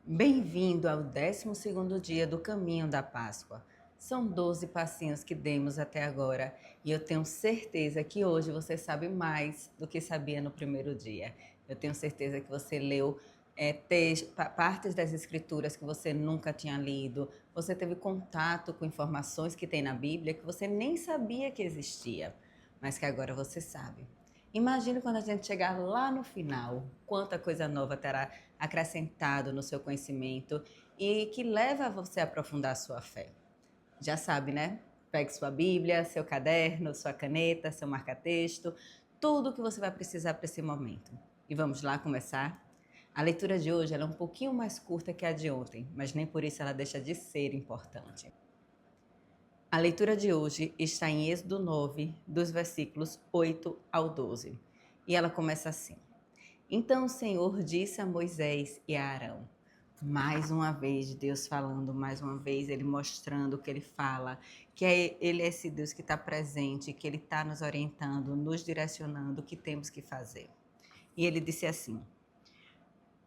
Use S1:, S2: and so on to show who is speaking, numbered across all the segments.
S1: Bem-vindo ao 12º dia do caminho da Páscoa. São 12 passinhos que demos até agora e eu tenho certeza que hoje você sabe mais do que sabia no primeiro dia. Eu tenho certeza que você leu partes das escrituras que você nunca tinha lido, você teve contato com informações que tem na Bíblia que você nem sabia que existia, mas que agora você sabe. Imagine quando a gente chegar lá no final, quanta coisa nova terá acrescentado no seu conhecimento e que leva você a aprofundar a sua fé. Já sabe, né? Pegue sua Bíblia, seu caderno, sua caneta, seu marca-texto, tudo o que você vai precisar para esse momento. E vamos lá começar? A leitura de hoje ela é um pouquinho mais curta que a de ontem, mas nem por isso ela deixa de ser importante. A leitura de hoje está em Êxodo 9, dos versículos 8 ao 12. E ela começa assim: Então o Senhor disse a Moisés e a Arão. Mais uma vez, Deus falando, mais uma vez, Ele mostrando que Ele fala, que Ele é esse Deus que está presente, que Ele está nos orientando, nos direcionando o que temos que fazer. E Ele disse assim: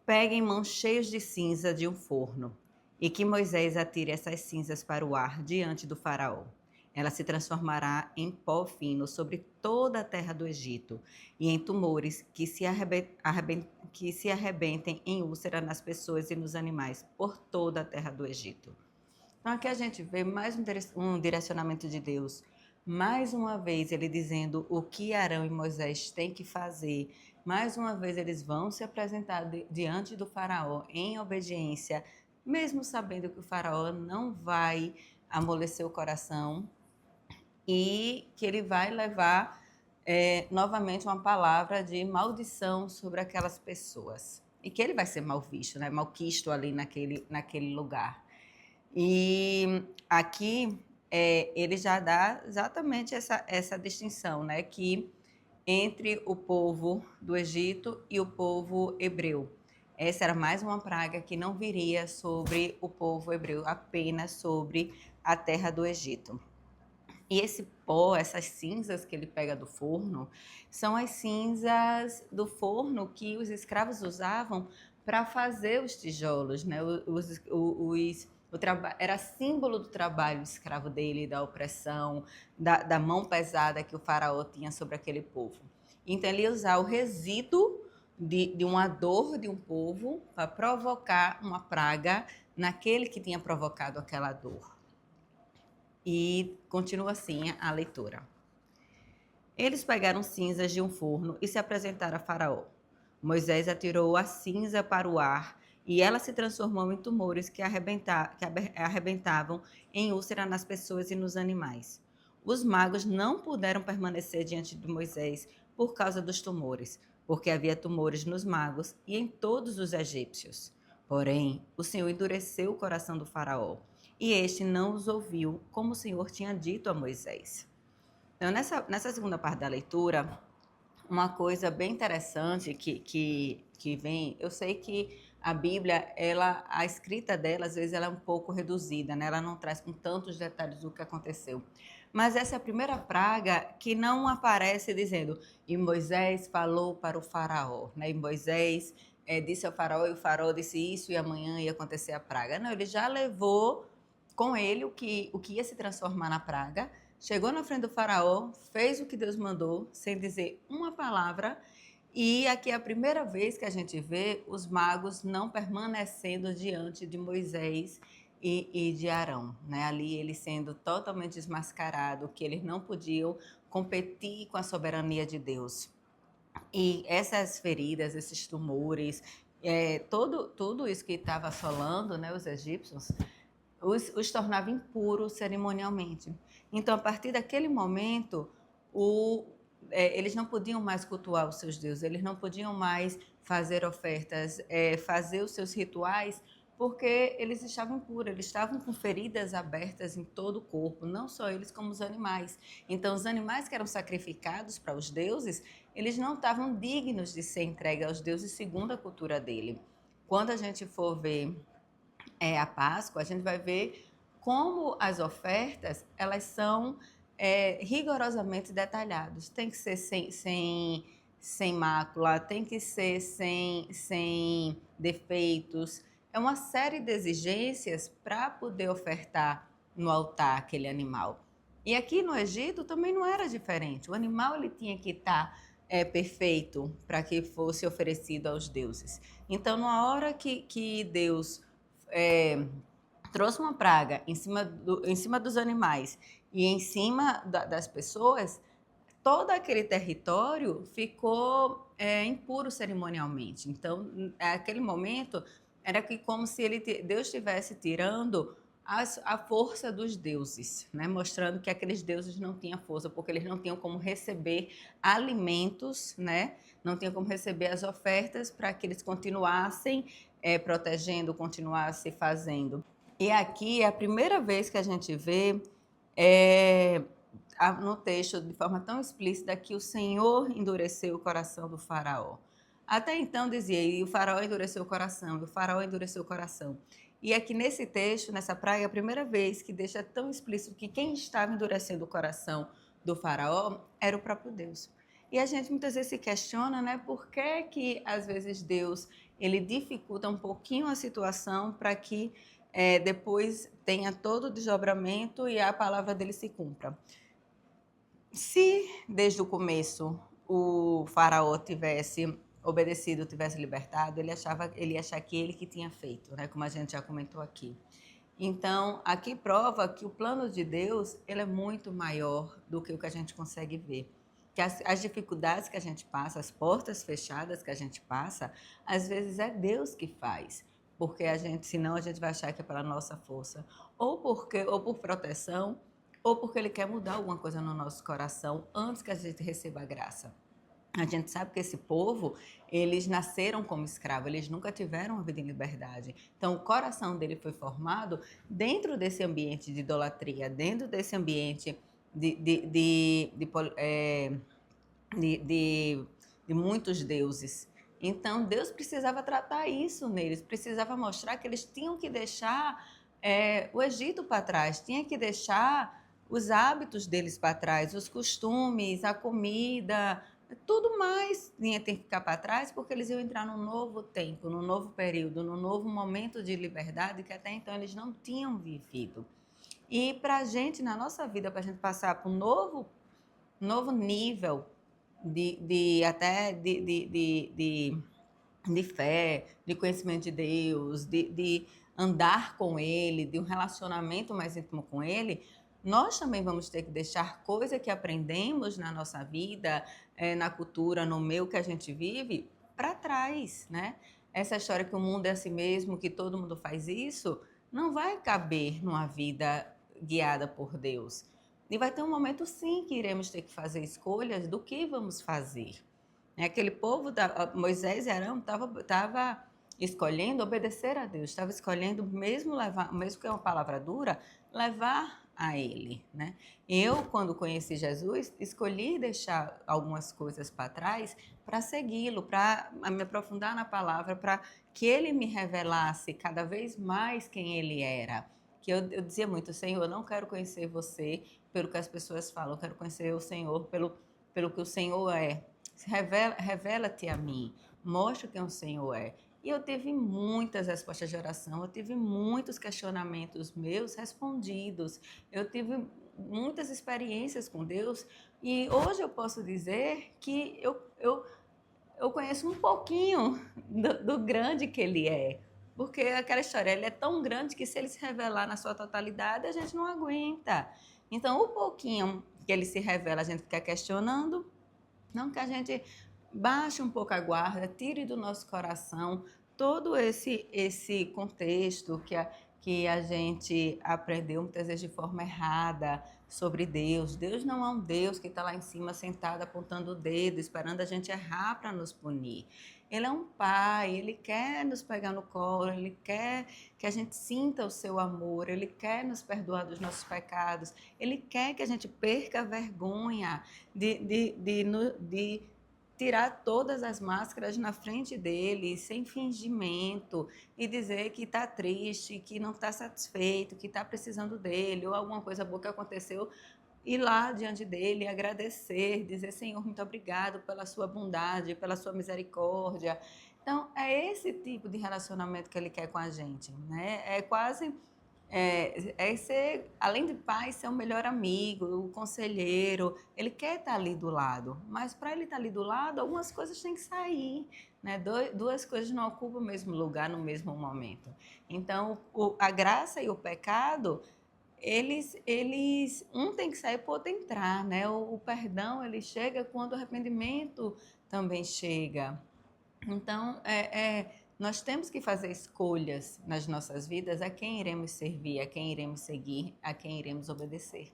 S1: Peguem mãos cheias de cinza de um forno, e que Moisés atire essas cinzas para o ar diante do faraó. Ela se transformará em pó fino sobre toda a terra do Egito, e em tumores que se arrebentem em úlcera nas pessoas e nos animais por toda a terra do Egito. Então aqui a gente vê mais um direcionamento de Deus. Mais uma vez ele dizendo o que Arão e Moisés têm que fazer. Mais uma vez eles vão se apresentar diante do faraó em obediência, mesmo sabendo que o faraó não vai amolecer o coração e que ele vai levar novamente uma palavra de maldição sobre aquelas pessoas. E que ele vai ser mal visto, né? Malquisto ali naquele lugar. E aqui ele já dá exatamente essa distinção, né? Que entre o povo do Egito e o povo hebreu. Essa era mais uma praga que não viria sobre o povo hebreu, apenas sobre a terra do Egito. E esse pó, essas cinzas que ele pega do forno, são as cinzas do forno que os escravos usavam para fazer os tijolos, né? Era símbolo do trabalho escravo dele, da opressão, da mão pesada que o faraó tinha sobre aquele povo. Então ele ia usar o resíduo de uma dor de um povo para provocar uma praga naquele que tinha provocado aquela dor. E continua assim a leitura. Eles pegaram cinzas de um forno e se apresentaram a Faraó. Moisés atirou a cinza para o ar e ela se transformou em tumores que arrebentavam em úlcera nas pessoas e nos animais. Os magos não puderam permanecer diante de Moisés por causa dos tumores, porque havia tumores nos magos e em todos os egípcios. Porém, o Senhor endureceu o coração do Faraó e este não os ouviu, como o Senhor tinha dito a Moisés. Então, nessa segunda parte da leitura, uma coisa bem interessante que vem, eu sei que a Bíblia, a escrita dela, às vezes, ela é um pouco reduzida, né? Ela não traz com tantos detalhes do que aconteceu. Mas essa é a primeira praga que não aparece dizendo, e Moisés falou para o faraó, né? E Moisés disse ao faraó, e o faraó disse isso, e amanhã ia acontecer a praga. Não, ele já levou com ele o que ia se transformar na praga, chegou na frente do faraó, fez o que Deus mandou, sem dizer uma palavra, e aqui é a primeira vez que a gente vê os magos não permanecendo diante de Moisés e de Arão, né? Ali eles sendo totalmente desmascarados, que eles não podiam competir com a soberania de Deus. E essas feridas, esses tumores, tudo isso que estava assolando, né, os egípcios, os tornava impuros cerimonialmente. Então, a partir daquele momento, eles não podiam mais cultuar os seus deuses, eles não podiam mais fazer ofertas, fazer os seus rituais, porque eles estavam impuros, eles estavam com feridas abertas em todo o corpo, não só eles, como os animais. Então, os animais que eram sacrificados para os deuses, eles não estavam dignos de ser entregues aos deuses segundo a cultura dele. Quando a gente for ver a Páscoa, a gente vai ver como as ofertas elas são rigorosamente detalhadas. Tem que ser sem mácula, tem que ser sem defeitos. é uma série de exigências para poder ofertar no altar aquele animal. E aqui no Egito também não era diferente. O animal ele tinha que estar perfeito para que fosse oferecido aos deuses. Então, na hora que Deus é, trouxe uma praga em cima dos animais e em cima das pessoas, todo aquele território ficou impuro cerimonialmente. Então, naquele momento, era que como se Deus estivesse tirando a força dos deuses, né? Mostrando que aqueles deuses não tinham força, porque eles não tinham como receber alimentos, né? Não tinham como receber as ofertas para que eles continuassem protegendo, continuassem fazendo. E aqui é a primeira vez que a gente vê é, no texto de forma tão explícita que o Senhor endureceu o coração do faraó. Até então dizia, e o faraó endureceu o coração, e o faraó endureceu o coração. E aqui nesse texto, nessa praia, é a primeira vez que deixa tão explícito que quem estava endurecendo o coração do faraó era o próprio Deus. E a gente muitas vezes se questiona, né, por que às vezes Deus ele dificulta um pouquinho a situação para que depois tenha todo o desdobramento e a palavra dele se cumpra. Se desde o começo o faraó tivesse obedecido, tivesse libertado, ele ia achar que ele que tinha feito, né? Como a gente já comentou aqui. Então, aqui prova que o plano de Deus ele é muito maior do que o que a gente consegue ver. Que as dificuldades que a gente passa, as portas fechadas que a gente passa, às vezes é Deus que faz. Porque senão a gente vai achar que é pela nossa força. Ou por proteção, ou porque Ele quer mudar alguma coisa no nosso coração antes que a gente receba a graça. A gente sabe que esse povo, eles nasceram como escravos, eles nunca tiveram uma vida em liberdade. Então, o coração dele foi formado dentro desse ambiente de idolatria, dentro desse ambiente de muitos deuses. Então, Deus precisava tratar isso neles, precisava mostrar que eles tinham que deixar o Egito para trás, tinha que deixar os hábitos deles para trás, os costumes, a comida, tudo mais tinha que ficar para trás, porque eles iam entrar num novo tempo, num novo período, num novo momento de liberdade que até então eles não tinham vivido. E para a gente, na nossa vida, para a gente passar para um novo nível de fé, de conhecimento de Deus, de andar com Ele, de um relacionamento mais íntimo com Ele, nós também vamos ter que deixar coisa que aprendemos na nossa vida, na cultura, no meio que a gente vive, para trás, né? Essa história que o mundo é assim mesmo, que todo mundo faz isso, não vai caber numa vida guiada por Deus. E vai ter um momento, sim, que iremos ter que fazer escolhas do que vamos fazer. Aquele povo, Moisés e Arão, estava escolhendo obedecer a Deus, estava escolhendo, mesmo que é uma palavra dura, levar a Ele, né? Eu, quando conheci Jesus, escolhi deixar algumas coisas para trás para segui-lo, para me aprofundar na palavra, para que Ele me revelasse cada vez mais quem Ele era. Que eu dizia muito, Senhor, eu não quero conhecer você pelo que as pessoas falam, eu quero conhecer o Senhor pelo que o Senhor é. Revela-te a mim, mostra quem o Senhor é. E eu tive muitas respostas de oração, eu tive muitos questionamentos meus respondidos, eu tive muitas experiências com Deus e hoje eu posso dizer que eu conheço um pouquinho do grande que Ele é. Porque aquela história, Ele é tão grande que se Ele se revelar na sua totalidade, a gente não aguenta. Então, o pouquinho que Ele se revela, a gente fica questionando. Não que a gente baixe um pouco a guarda, tire do nosso coração todo esse contexto que a gente aprendeu muitas vezes de forma errada sobre Deus. Deus não é um Deus que está lá em cima sentado apontando o dedo, esperando a gente errar para nos punir. Ele é um pai, ele quer nos pegar no colo, ele quer que a gente sinta o seu amor, ele quer nos perdoar dos nossos pecados, ele quer que a gente perca a vergonha de tirar todas as máscaras na frente dele, sem fingimento, e dizer que está triste, que não está satisfeito, que está precisando dele, ou alguma coisa boa que aconteceu, ir lá diante dele, agradecer, dizer, Senhor, muito obrigado pela sua bondade, pela sua misericórdia. Então, é esse tipo de relacionamento que ele quer com a gente, né? É quase ser, além de pai, ser o melhor amigo, o conselheiro. Ele quer estar ali do lado, mas para ele estar ali do lado, algumas coisas têm que sair, né? Duas coisas não ocupam o mesmo lugar no mesmo momento. Então, a graça e o pecado, um tem que sair para o outro entrar, né? O perdão, ele chega quando o arrependimento também chega. Então, nós temos que fazer escolhas nas nossas vidas a quem iremos servir, a quem iremos seguir, a quem iremos obedecer.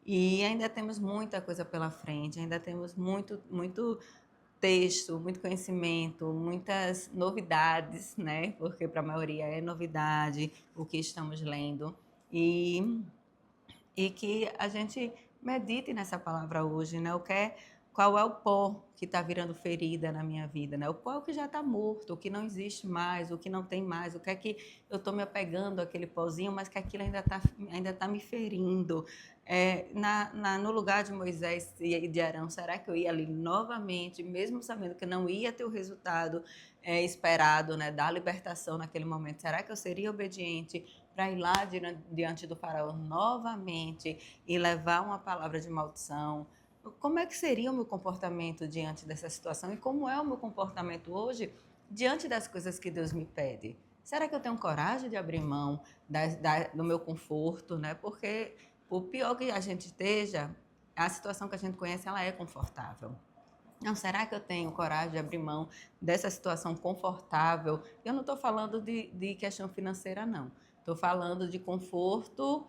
S1: E ainda temos muita coisa pela frente, ainda temos muito texto, muito conhecimento, muitas novidades, né? Porque para a maioria é novidade o que estamos lendo. E que a gente medite nessa palavra hoje, né? Qual é o pó que está virando ferida na minha vida, né? O pó que já está morto, o que não existe mais, o que não tem mais, o que é que eu estou me apegando àquele pozinho, mas que aquilo ainda tá me ferindo. No lugar de Moisés e de Arão, será que eu ia ali novamente, mesmo sabendo que não ia ter o resultado esperado, né, da libertação naquele momento? Será que eu seria obediente para ir lá diante do faraó novamente e levar uma palavra de maldição? Como é que seria o meu comportamento diante dessa situação e como é o meu comportamento hoje diante das coisas que Deus me pede? Será que eu tenho coragem de abrir mão do meu conforto, né? Porque o pior que a gente esteja, a situação que a gente conhece, ela é confortável. Não, será que eu tenho coragem de abrir mão dessa situação confortável? Eu não estou falando de questão financeira, não. Estou falando de conforto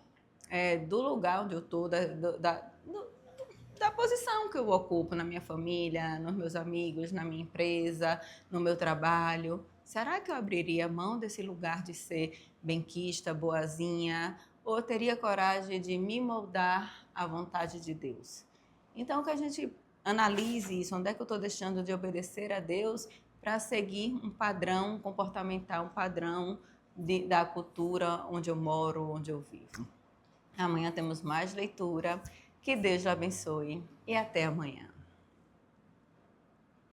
S1: do lugar onde eu estou, da posição que eu ocupo na minha família, nos meus amigos, na minha empresa, no meu trabalho. Será que eu abriria mão desse lugar de ser benquista, boazinha, ou teria coragem de me moldar à vontade de Deus? Então, que a gente analise isso, onde é que eu estou deixando de obedecer a Deus para seguir um padrão comportamental, um padrão da cultura onde eu moro, onde eu vivo. Amanhã temos mais leitura. Que Deus lhe abençoe e até amanhã.